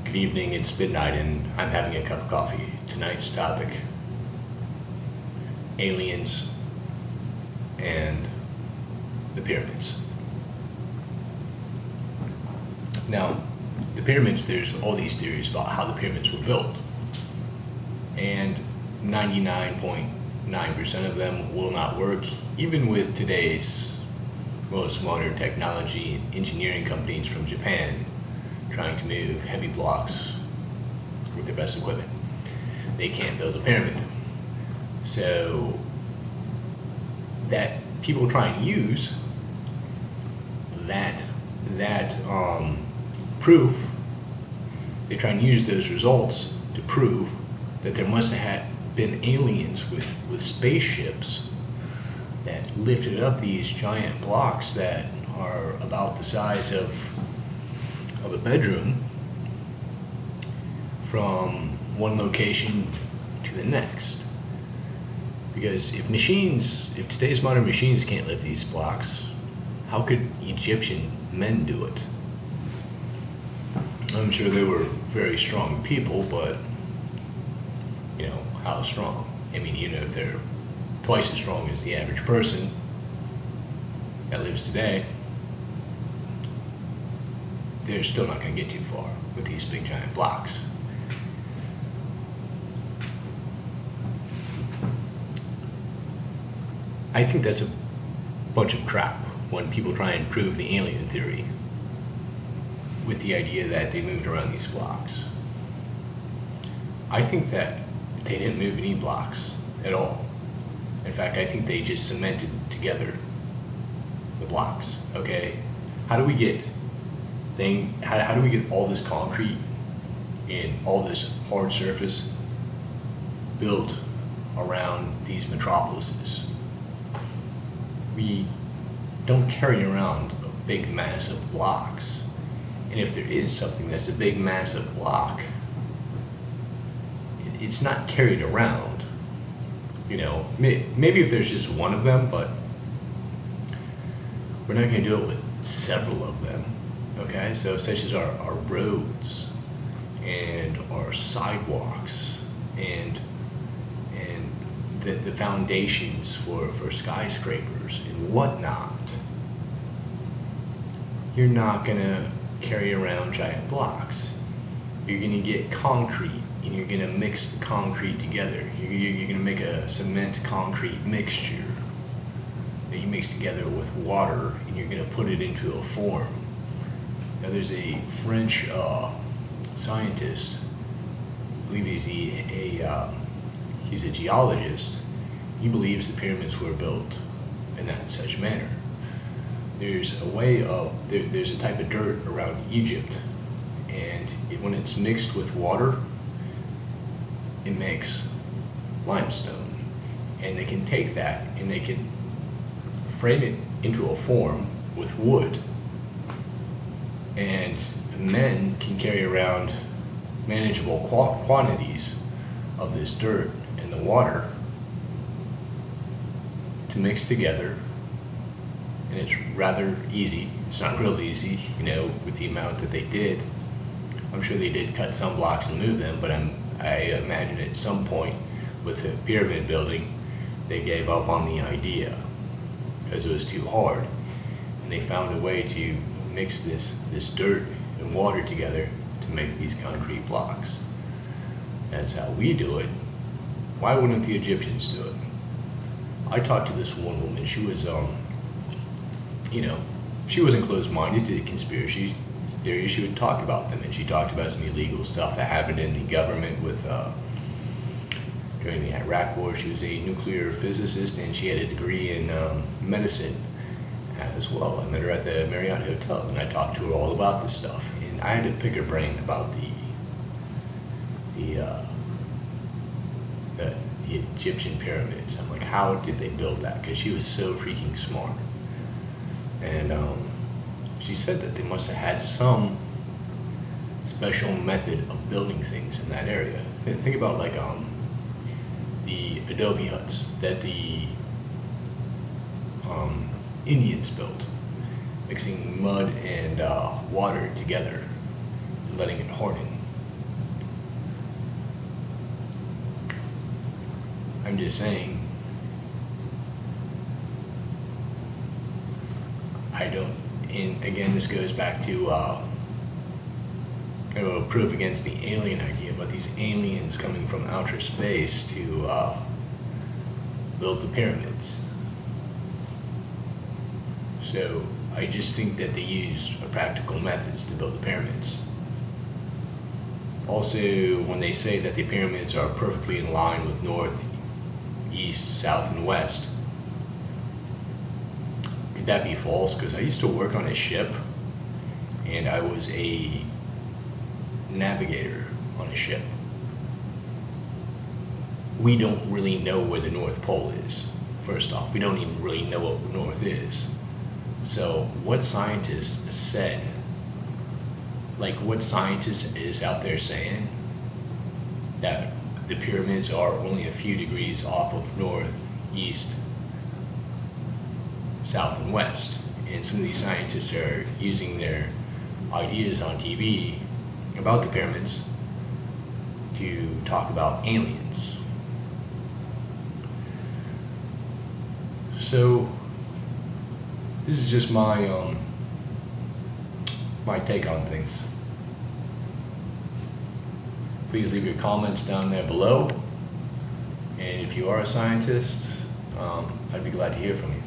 Good evening, it's midnight and I'm having a cup of coffee. Tonight's topic, aliens and the pyramids. Now, the pyramids, there's all these theories about how the pyramids were built. And 99.9% of them will not work, even with today's most modern technology and engineering companies from Japan trying to move heavy blocks with their best equipment. They can't build a pyramid. So that people try and use that proof, they try and use those results to prove that there must have been aliens with spaceships that lifted up these giant blocks that are about the size of a bedroom from one location to the next. Because if today's modern machines can't lift these blocks, how could Egyptian men do it? I'm sure they were very strong people, but how strong? I mean, even if they're twice as strong as the average person that lives today, they're still not going to get too far with these big giant blocks. I think that's a bunch of crap when people try and prove the alien theory with the idea that they moved around these blocks. I think that they didn't move any blocks at all. In fact, I think they just cemented together the blocks. Okay, how do we get all this concrete and all this hard surface built around these metropolises? We don't carry around a big mass of blocks. And if there is something that's a big massive block, it's not carried around. Maybe if there's just one of them, but we're not going to do it with several of them. Okay, so such as our roads and our sidewalks and the foundations for skyscrapers and whatnot. You're not going to carry around giant blocks. You're going to get concrete and you're going to mix the concrete together. You're going to make a cement concrete mixture that you mix together with water, and you're going to put it into a form. Now there's a French scientist, I believe he's a geologist. He believes the pyramids were built in that such manner. There's a type of dirt around Egypt, and when it's mixed with water, it makes limestone. And they can take that and they can frame it into a form with wood, and men can carry around manageable quantities of this dirt and the water to mix together. And it's rather easy. It's not real easy, with the amount that they did. I'm sure they did cut some blocks and move them, but I imagine at some point with the pyramid building, they gave up on the idea because it was too hard, and they found a way to mix this dirt and water together to make these concrete blocks. That's how we do it. Why wouldn't the Egyptians do it? I talked to this one woman. She was she wasn't closed-minded to conspiracy theories. She would talk about them, and she talked about some illegal stuff that happened in the government during the Iraq War. She was a nuclear physicist, and she had a degree in medicine as well. I met her at the Marriott Hotel, and I talked to her all about this stuff. And I had to pick her brain about the Egyptian pyramids. I'm like, how did they build that? Because she was so freaking smart. And she said that they must have had some special method of building things in that area. Think about the adobe huts that the Indians built, mixing mud and water together and letting it harden. I'm just saying, I don't, and again, this goes back to kind of a proof against the alien idea, but these aliens coming from outer space to build the pyramids. So I just think that they use practical methods to build the pyramids. Also, when they say that the pyramids are perfectly in line with north, east, south, and west, could that be false? Because I used to work on a ship, and I was a navigator on a ship. We don't really know where the North Pole is. First off, we don't even really know what north is. So what scientist said, like what scientist is out there saying that the pyramids are only a few degrees off of north, east, south, and west? And some of these scientists are using their ideas on TV about the pyramids to talk about aliens. So this is just my my take on things. Please leave your comments down there below, and if you are a scientist, I'd be glad to hear from you.